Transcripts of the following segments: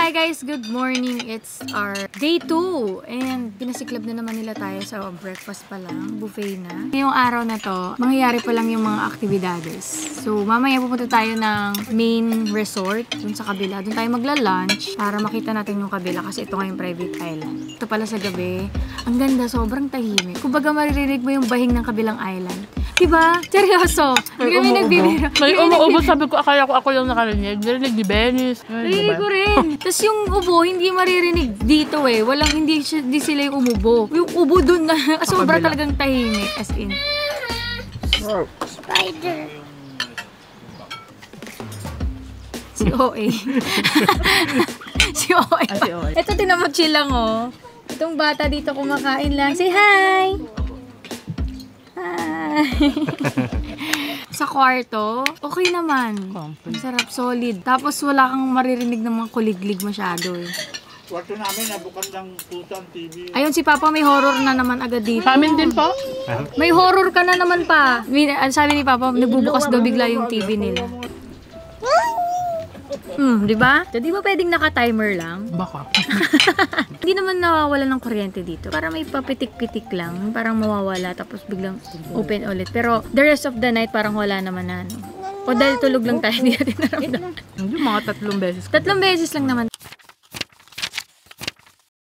Hi guys! Good morning! It's our day 2 and pinasiklab na naman nila tayo sa breakfast pa lang, buffet na. Ngayong araw na to, mangyayari pa lang yung mga aktibidades. So mamaya pupunta tayo ng main resort dun sa kabila. Dun tayo magla-lunch para makita natin yung kabila kasi ito nga yung private island. Ito pala sa gabi, ang ganda, sobrang tahimik. Kumbaga maririnig mo yung bahing ng kabilang island. Diba? Seryoso. Hindi kami nagbibiro. May umuubo, sabi ko, akala ko ako yung nakarinig. Narinig ni Venice. Narinig ko rin. Tapos yung ubo, hindi maririnig dito eh. Walang, hindi sila yung umubo. Yung ubo dun na, sobra talagang tahimik. As in. Spider. Si OA. Si OA. Ito tinamag-chill lang oh. Itong bata dito kumakain lang. Say hi! Sa kwarto, okay naman. Ang sarap, solid. Tapos wala kang maririnig ng mga kuliglig masyado eh. Kwarto namin, nabukas ng pusan TV. Ayun, si Papa may horror na naman agad dito. Sa amin din po. May horror ka na naman pa. Sabi ni Papa, nagbubukas daw bigla yung TV nila. Di ba? So, di ba pwedeng naka-timer lang? Baka. Hindi naman nawawala ng kuryente dito. Para may papitik-pitik lang. Parang mawawala tapos biglang open ulit. Pero the rest of the night parang wala naman na ano. O dahil tulog lang tayo, hindi natin naramdaman. Hindi, mga 3 beses. 3 beses lang naman.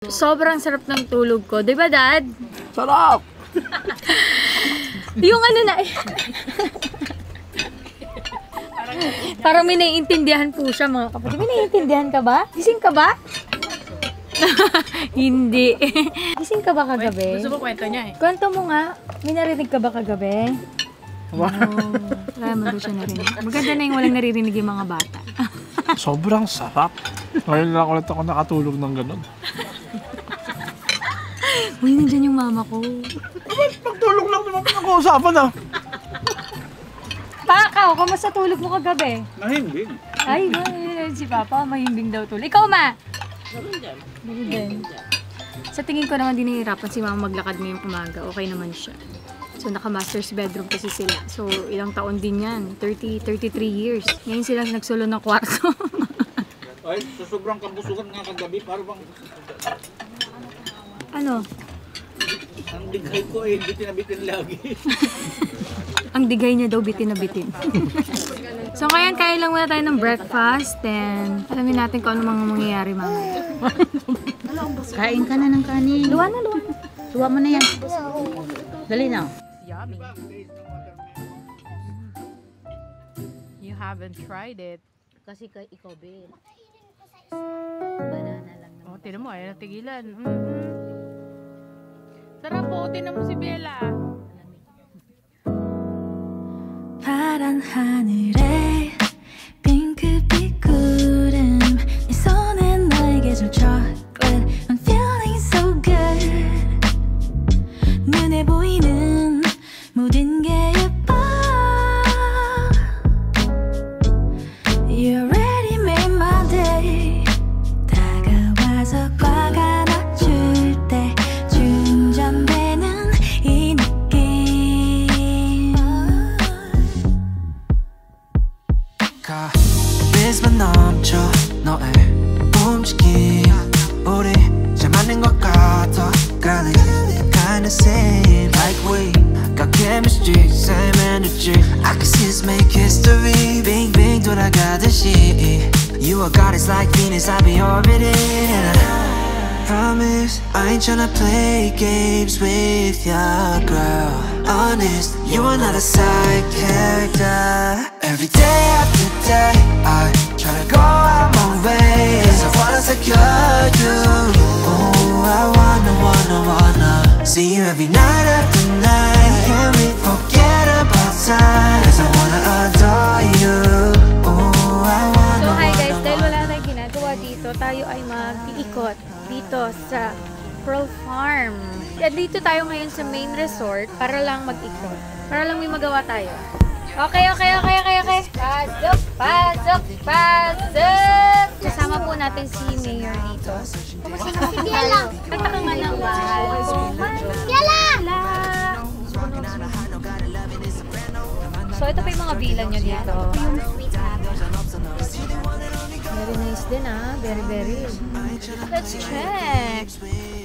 Sobrang sarap ng tulog ko. Di ba, Dad? Sarap! Yung ano na parang may naiintindihan po siya, mga kapatid. May naiintindihan ka ba? Gising ka ba? Hindi. Gising ka ba kagabi? Gusto mo kwento niya eh. Kwento mo nga. May narinig ka ba kagabi? Wow. Kaya mo doon siya narinig. Maganda na yung walang naririnig yung mga bata. Sobrang sarap. Ngayon lang ulit ako nakatulog ng ganun. Uy, nandyan yung mama ko. Pagtulog lang naman pinag-uusapan ah. Pakaw, kamusta tulog mo kagabi? Nahimbing. Ay, si Papa, mahimbing daw tulog. Ikaw, Ma? Ganun din. Sa tingin ko naman din nahihirapan si Mama maglakad ngayong umaga. Okay naman siya. So, naka-master's bedroom kasi sila. So, ilang taon din yan. 33 years. Ngayon sila nagsulo ng kwarto. Ay, sa sobrang kabusugan nga kagabi, parang bang... Ano? Ang digay ko eh, hindi tinabitin lagi. Ang digay niya daw bitin na bitin. So ngayon, kain lang muna tayo ng breakfast. Then, alamin natin kung ano mga mangyayari mamaya. Kain ka na ng kanin. Luwa na. Luwa mo na yan. Dali na. Yummy. You haven't tried it. Kasi ikaw, Ben. Banana lang naman. Oh, tinan mo, ayaw natigilan. Sarap po, tinan mo si Bella. 파란 하늘에 핑크빛 구름 네 손에 너에게 줄 chocolate I'm feeling so good 눈에 보이는 모든 게 예뻐 You already made my day 다가와서 꽉 안아줄 때 충전되는 이 카리스마 넘쳐 너의 움직임 우리 잘 맞는 것 같아 Girl, kinda seem like we got chemistry, same energy I can see us make history 빙빙 돌아가듯이 You are goddess like Venus, I'll be orbiting Promise, I ain't tryna play games with ya, girl Honest, you are not a side character Every day after day, I tryna go out my way Cause I wanna secure you Oh, I wanna See you every night after night Can we forget about time Cause I wanna adore you Oh, I wanna So hi guys, dahil wala tayong ginagawa dito, tayo ay mag-iikot dito sa Pearl Farm. At dito tayo ngayon sa main resort para lang mag-ikot. Para lang may magawa tayo. Okay. Pasok! Kasama po natin si Mayor dito. Kumusta naman si Bella? Kanta ka nga ng Bella! So ito pa yung mga villa nyo dito. Very nice din very very. Let's check.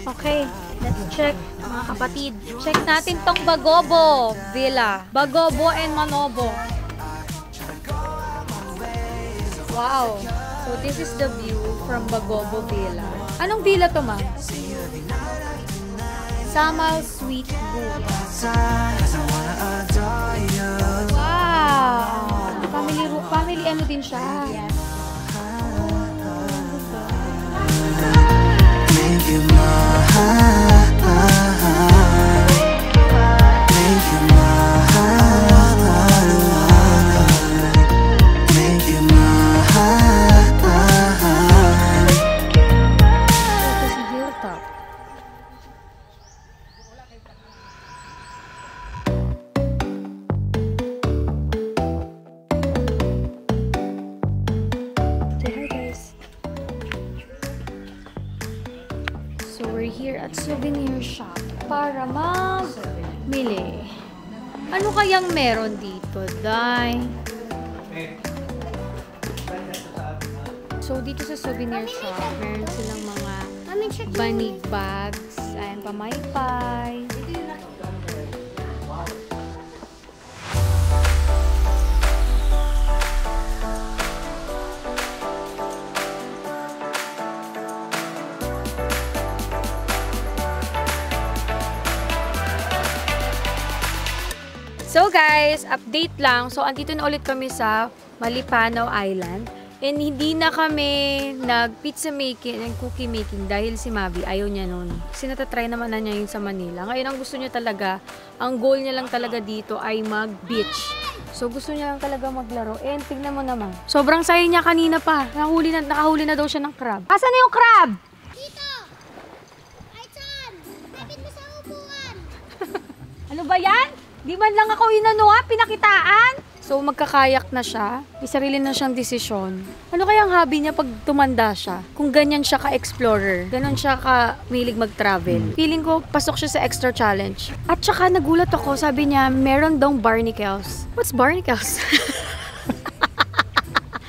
Okay, let's check mga kapatid. Check natin tong Bagobo Villa. Bagobo and Manobo. Wow. So this is the view from Bagobo Villa. Anong villa to, ma'am? Samal Sweet View. Wow! Family ano din siya. Make you mine. Make you mine. Make you mine. Ito si Hilltop. Say hi, guys. So we're here at souvenir shop para mamili. Ano kayang meron dito, Day? So dito sa souvenir shop, meron silang mga banig bags, ayan, pamaypay. So guys, update lang. So andito na ulit kami sa Malipanaw Island. And hindi na kami nag-pizza making and cookie making dahil si Mavi ayaw niya nun. Kasi natatry naman na niya yun sa Manila. Ngayon ang gusto niya talaga, ang goal niya lang talaga dito ay mag-beach. So gusto niya lang talaga maglaro. And tignan mo naman. Sobrang saya niya kanina pa. Nakahuli na daw siya ng crab. Asan na yung crab? Dito! Ay, Chan! Kapit mo sa upuan! Ano ba yan? Di man lang ako inano pinakitaan. So magkakayak na siya. May sarili na siyang desisyon. Ano kayang hobby niya pag tumanda siya? Kung ganyan siya ka-explorer, ganon siya ka-milig mag-travel. Feeling ko, pasok siya sa extra challenge. At saka nagulat ako, sabi niya, meron daw barnacles. What's barnacles?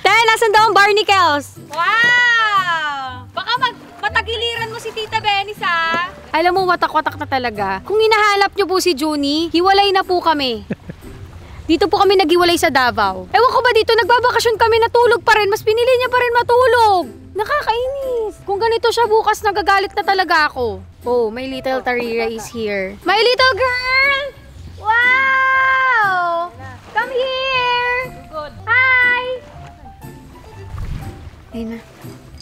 Dahil, nasan daw ang barnacles? Wow! Baka matagiliran mo si Tita Benis, ha? Alam mo, watak-watak na talaga. Kung hinahanap niyo po si Junie, hiwalay na po kami. Dito po kami naghiwalay sa Davao. Ewan ko ba dito, nagbabakasyon kami, natulog pa rin. Mas pinili niya pa rin matulog. Nakakainis. Kung ganito siya bukas, nagagalit na talaga ako. Oh, my little Tarira is here. My little girl! Wow! Come here! Good. Hi! Ayun na.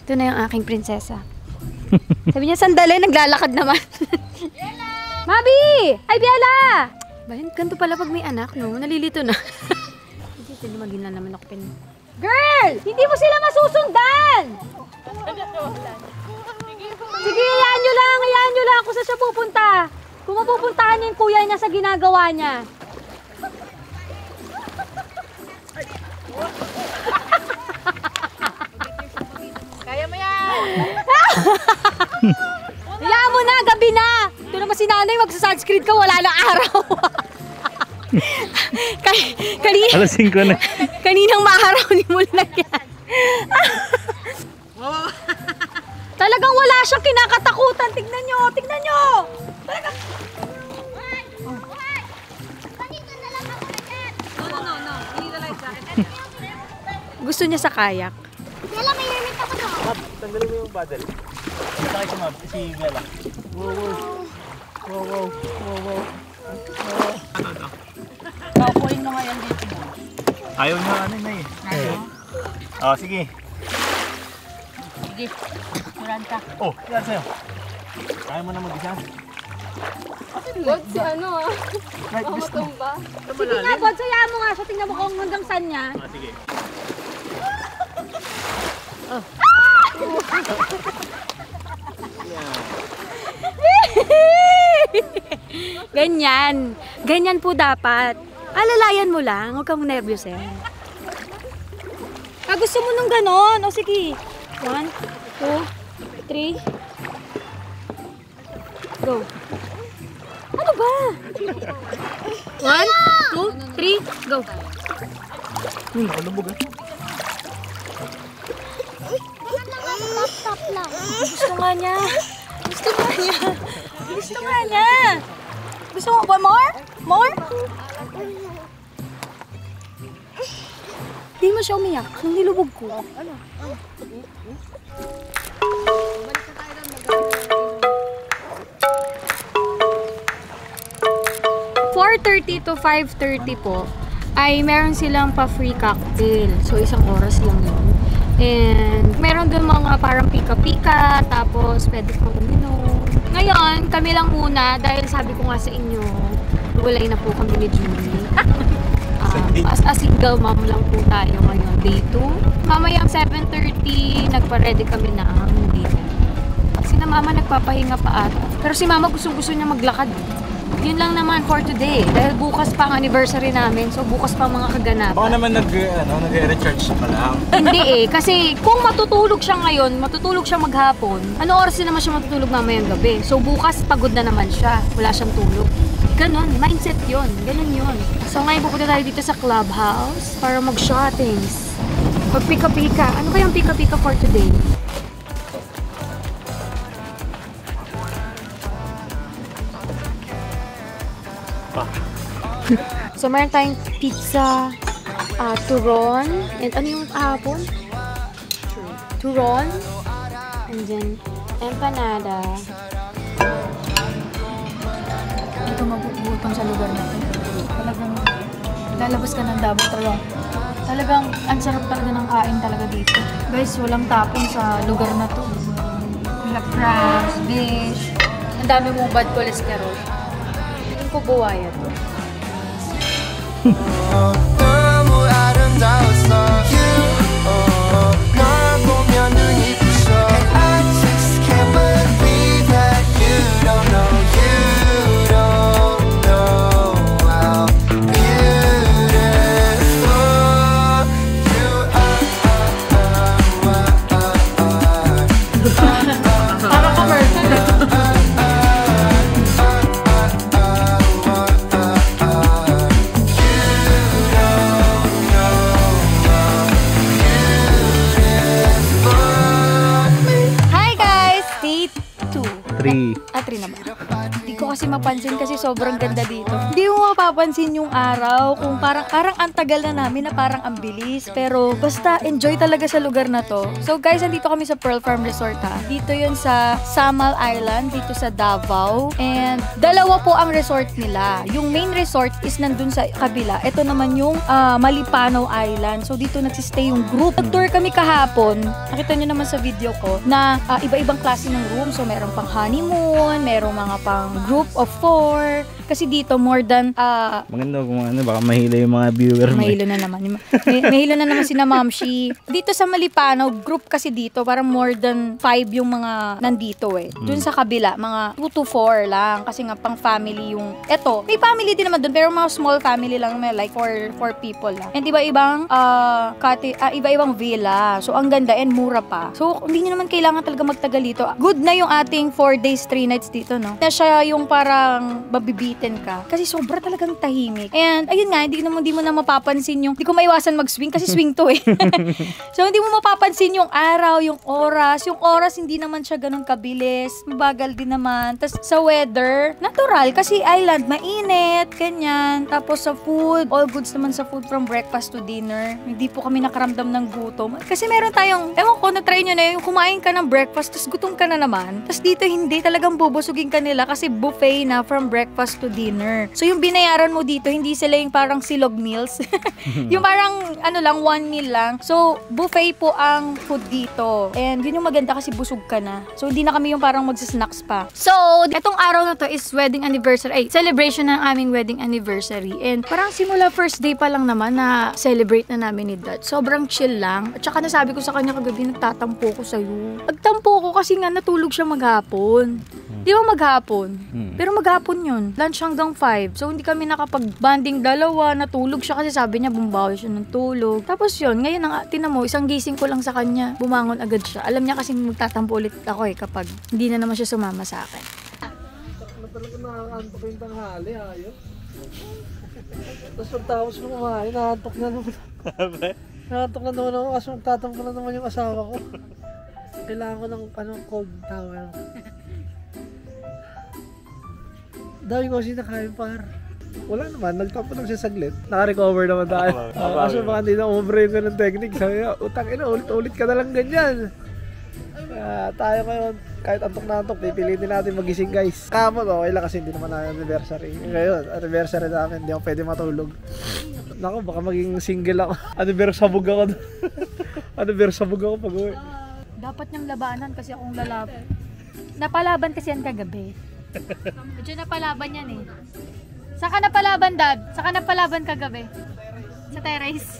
Ito na yung aking prinsesa. Sabi niya, sandali, naglalakad naman. Mabi! Ay, Biala! Bayan, ganito pala pag may anak, no? Nalilito na. Hindi magina naman ako Girl! Hindi mo sila masusundan! Sige, hayaan nyo lang kung saan siya pupunta. Kung mapupuntahan niya yung kuya niya sa ginagawa niya. Kaya mo yan! Hayaan mo na, gabi na! Ito naman si nanay, magsa-sunscreen ka, wala na araw. Alas 5 na. Kaninang maaraw ni mo lang yan. Talagang wala siyang kinakatakutan. Tignan nyo, tignan nyo. Talagang... Ganito na lang ako na dyan! No. Inilalize sa akin. Gusto niya sa kayak. Yala, may limit ako to! Mab, tanggalin mo yung paddle. Sakay si Mab, si Gala. Wow. Paupuin mo nga yan dito mo. Ayaw niya ano na eh. Ayaw? Oh, sige. Sige. Turan ka. Oh, yan sa'yo. Kaya mo na mag-isa. Wag si ano ah. Right, this mo. Sige nga, Bod, sayaan mo nga siya. Tingnan mo kung hanggang saan niya. Ah, sige. Ganyan. Ganyan po dapat. Alalayan mo lang. Huwag kang nervyos eh. Ah, gusto mo nung ganon? O sige. 1, 2, 3. Go. Ano ba? 1, 2, 3, go. Nakalubog ah. lang. Gusto nga niya. Gusto nga niya. Gusto nga niya. Gusto mo ba more? More? Hindi mo siya umiyak. Yung nilubog ko. 4:30 to 5:30 po ay meron silang pa-free cocktail. So, isang oras lang yun. And meron doon mga parang pika-pika, tapos pwede kang uminom. Ngayon, kami lang muna dahil sabi ko nga sa inyo, walay na po kami ni Julie. As a single mom lang po tayo ngayon, day 2. Mamayang 7:30, nagpa-ready kami na ang dinner. Si na mama nagpapahinga pa ata. Pero si mama gusto niya maglakad. Yun lang naman for today. Dahil bukas pa ang anniversary namin, so bukas pa mga kaganapan. Baka naman nag-recharge pa lang. Hindi kasi kung matutulog siya ngayon, matutulog siya maghapon, ano oras din naman siya matutulog mamayang gabi? So bukas pagod na naman siya, wala siyang tulog. Ganon, mindset yun, ganon yun. So ngayon pupunta tayo dito sa clubhouse para mag-shottings. Mag-pika-pika. Ano kayang pika-pika for today? So, meron tayong pizza, turon, and ano yung hapon? Turon, and then empanada. Dito magugutom sa lugar natin. Talagang lalabas ka ng Davao talagang. Talagang ang sarap talaga ng kain talaga dito. Guys, walang tapon sa lugar na to. Wala crabs, fish. Ang dami mong bad cholesterol. Tingin ko buwaya to. 너무 아름다웠어 You 널 보면 눈이 부셔 And I just can't believe that you don't know how beautiful you are. Para commercial. Atri na ba? Hindi ko kasi mapansin kasi sobrang ganda dito. Hindi mo mapapansin yung araw kung parang ang tagal na namin na parang ang bilis. Pero basta enjoy talaga sa lugar na to. So guys, andito kami sa Pearl Farm Resort ha. Dito yun sa Samal Island, dito sa Davao. And dalawa po ang resort nila. Yung main resort is nandun sa kabila. Ito naman yung Malipanaw Island. So dito nagsistay yung group. Nag-tour kami kahapon. Nakita nyo naman sa video ko na iba-ibang klase ng room. So meron pang honeymoon, merong mga pang group of 4. Kasi dito more than maganda kung ano, baka mahilo yung mga viewer mo. Mahilo na naman. Mahilo na naman si na Mamshi. Dito sa Malipanaw, group kasi dito, parang more than 5 yung mga nandito eh. Doon sa kabila, mga 2 to 4 lang. Kasi nga pang family yung, eto, may family din naman doon, pero mga small family lang, may like 4 people lang. And iba-ibang iba-ibang villa. So ang ganda and mura pa. So hindi nyo naman kailangan talaga magtagal dito. Good na yung ating 4 days, 3 nights dito, no? Na siya yung parang babibitin ka. Kasi sobra talagang tahimik. And ayun nga, hindi mo na mapapansin yung, hindi ko maiwasan mag-swing kasi swing to eh. So hindi mo mapapansin yung araw, yung oras. Yung oras hindi naman siya ganun kabilis. Mabagal din naman. Tapos sa weather, natural kasi island, mainit, ganyan. Tapos sa food, all goods naman sa food from breakfast to dinner. Hindi po kami nakaramdam ng gutom. Kasi meron tayong, ewan ko, na-try nyo na yung kumain ka ng breakfast, tapos gutom ka na naman. Tapos dito hindi, talagang bubusugin ka nila kasi buffet na from breakfast to dinner. So yung binayaran mo dito, hindi sila yung parang silog meals. Yung parang ano lang, 1 meal lang. So buffet po ang food dito. And yun yung maganda kasi busog ka na. So hindi na kami yung parang magsasnacks pa. So etong araw na to is wedding anniversary, celebration ng aming wedding anniversary. And parang simula first day pa lang naman na celebrate na namin ni Dad. Sobrang chill lang. At saka nasabi ko sa kanya kagabi, nagtatampo ko sa'yo. Nagtampo ko kasi nga natulog siya maghapon. Di ba maghapon? Pero maghapon yun. Lunch hanggang 5. So, hindi kami nakapag-banding dalawa. Natulog siya kasi sabi niya bumbawi siya ng tulog. Tapos yun, ngayon tinan mo, isang gising ko lang sa kanya. Bumangon agad siya. Alam niya kasi magtatampo ulit ako eh kapag hindi na naman siya sumama sa akin. Talaga nakakantok yung tanghali, ayos. Tapos pagtapos mo kumain, nakakantok na naman. Nakakantok na naman ako kasi magtatampo na naman yung asawa ko. Kailangan ko ng cold towel. Dami ko kasi nakain par. Wala naman, nagtampo lang siya saglit. Naka-recover naman tayo. Kaso baka hindi na overrated ng technique. Sabi niya, utang ina, ulit-ulit ka na lang ganyan. Tayo ngayon, kahit antok na antok, pipilitin natin magising guys. Kapag okay lang kasi hindi naman na anniversary. Ngayon, anniversary namin, hindi ako pwede matulog. Naku, baka maging single ako. Anniversabog ako. Anniversabog ako pag uwi. Dapat niyang labanan kasi akong lalaban. Napalaban kasi yan kagabi. Medyo napalaban yan eh. Saka napalaban, Dad? Saka napalaban kagabi? Sa terrace.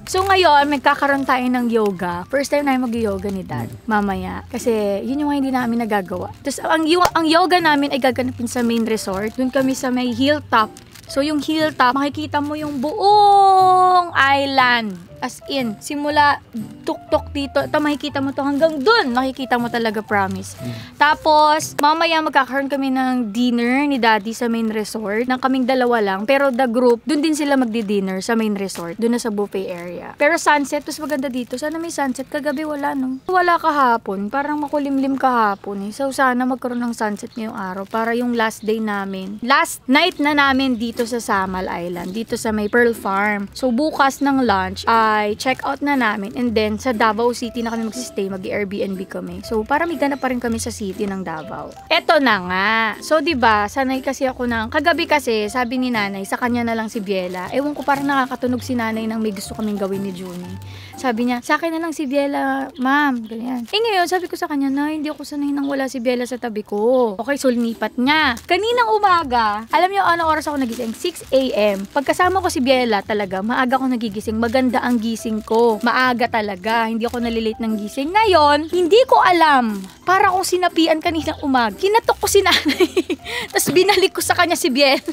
So ngayon, magkakaroon tayo ng yoga. First time namin mag-yoga ni Dad. Mamaya. Kasi yun yung hindi namin nagagawa. Tapos ang yoga namin ay gaganapin sa main resort. Doon kami sa may hilltop. So yung hilltop, makikita mo yung buong island. As in, simula tuk-tuk dito, ito makikita mo to hanggang dun. Makikita mo talaga, promise. Tapos, mamaya magkakaroon kami ng dinner ni Daddy sa main resort. Nang kaming dalawa lang. Pero the group, dun din sila magdi-dinner sa main resort. Dun na sa buffet area. Pero sunset, mas maganda dito. Sana may sunset. Kagabi wala, no? Wala kahapon. Parang makulimlim kahapon, eh. So, sana magkaroon ng sunset ngayong araw. Para yung last day namin. Last night na namin dito sa Samal Island. Dito sa may Pearl Farm. So, bukas ng lunch, ay check out na namin, and then sa Davao City na kami magsistay, mag-Airbnb kami. So para may ganap pa rin kami sa city ng Davao. Eto na nga. So 'di ba, sanay kasi ako ng kagabi kasi sabi ni nanay, sa kanya na lang si Biela. Ewan ko, parang nakakatunog si nanay nang may gusto kaming gawin ni Junie. Sabi niya, sa akin na lang si Biela, ma'am. Ganyan. Eh ngayon, sabi ko sa kanya, na hindi ako sanay nang wala si Biela sa tabi ko. Okay, so lipat niya. Kaninang umaga, alam niyo ano oras ako nagising? 6 a.m. Pagkasama ko si Biela talaga, maaga ako nagigising. Maganda ang gising ko. Maaga talaga. Hindi ako nalilate ng gising. Ngayon, hindi ko alam. Para akong sinapian kaninang umaga. Kinatok ko si nanay. Tapos binalik ko sa kanya si Biela.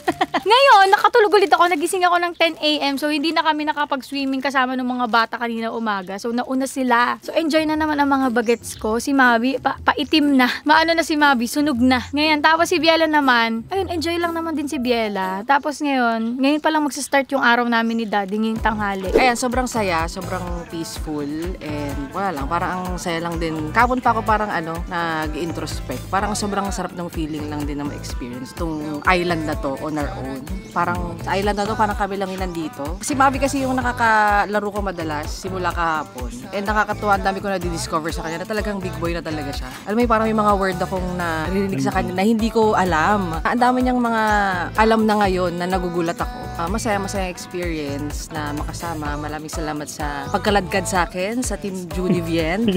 Ngayon, nakatulog ulit ako. Nagising ako ng 10 a.m. So, hindi na kami nakapag-swimming kasama ng mga bata kanina umaga. So, nauna sila. So, enjoy na naman ang mga bagets ko. Si Mabi, paitim na. Maano na si Mabi, sunog na. Ngayon, tapos si Biela naman, ayun, enjoy lang naman din si Biela. Tapos ngayon pa lang magsa-start yung araw namin ni Daddy ngayong tanghali. Ayan, sobrang saya, sobrang peaceful, and wala lang, parang ang saya lang din. Kapon pa ako parang nag-introspect. Parang sobrang sarap ng feeling lang din na ma-experience tong island na to on our own. Parang sa island na to, parang kami lang yun nandito. Si Mabi kasi yung nakakalaro ko madalas simula kahapon. And nakakatuwa, ang dami ko na-discover sa kanya na talagang big boy na talaga siya. Alam mo, parang may mga word akong narinig sa kanya na hindi ko alam. Ang dami niyang mga alam na ngayon na nagugulat ako. Masaya experience na makasama. Maraming salamat sa pagkaladkad sa akin, sa Team Junie Vien.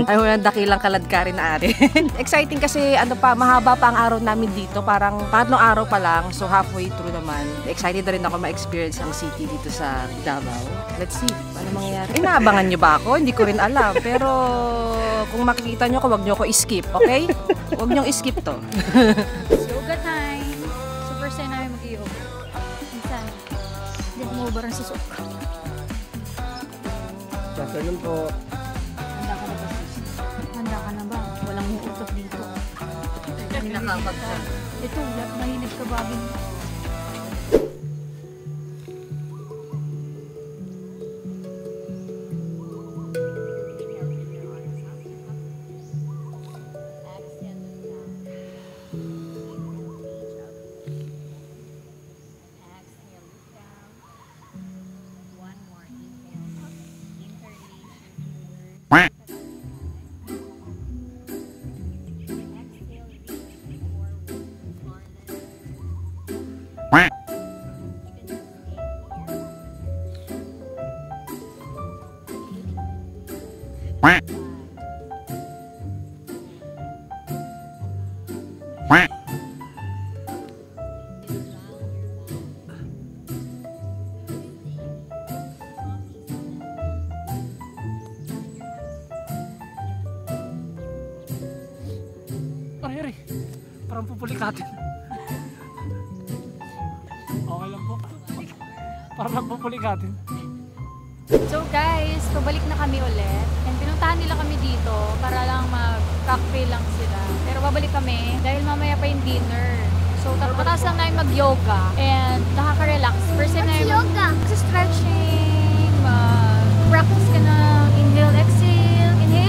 Ayaw na dakilang kaladkarin na ari. Exciting kasi mahaba pa ang araw namin dito. Parang 3 araw pa lang. So halfway through naman. Excited na rin ako ma-experience ang city dito sa Davao. Let's see, ano mangyayari. Inaabangan nyo ba ako? Hindi ko rin alam. Pero kung makikita nyo ko, wag nyo ko i-skip, okay? Wag nyo i-skip to. Yoga time. So first time namin mag-yoga. Minsan, hindi ako mababarang sa sok. Ganun po. Handa ka na ba, sis? Handa ka na ba? Walang uutot dito. Hindi nakapagsan. Ito, mahinig ka ba? Ay, parang pupulikatin. Okay lang po. Parang pupulikatin. So guys, pabalik na kami ulit. And pinuntahan nila kami dito para lang mag-cocktail lang sila. Pero babalik kami dahil mamaya pa yung dinner. So tapos lang namin mag-yoga and nakaka-relax. First time namin mag-stretching, mag-practice ka na inhale, exhale, inhale.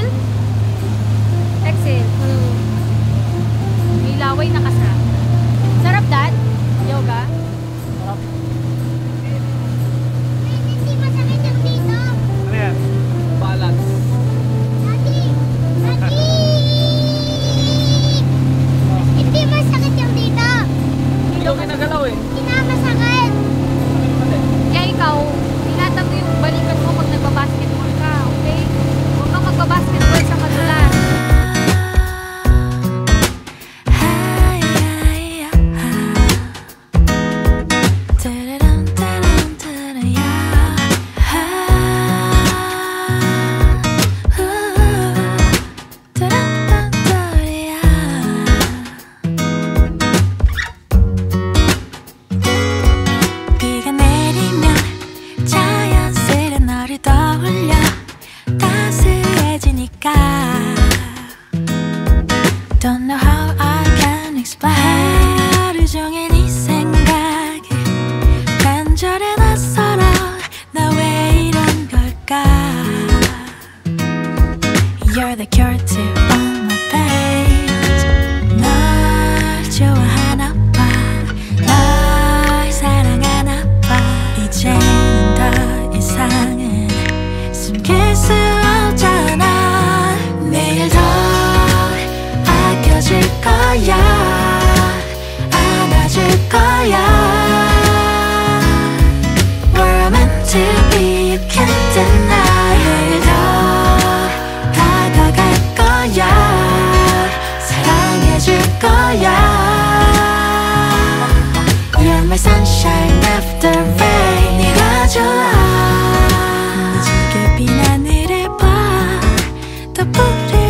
You're the cure to all my pains. 널 좋아하나 봐, 널 사랑하나 봐. 이제는 더 이상은 숨길 수 없잖아. 내일 더 아껴줄 거야, 안아줄 거야. We're meant to be, you can't deny. 내일 더 다가갈 거야, 사랑해줄 거야. You're my sunshine after rain. 네가 좋아. 늦게 빈 하늘을 봐, 더 푸르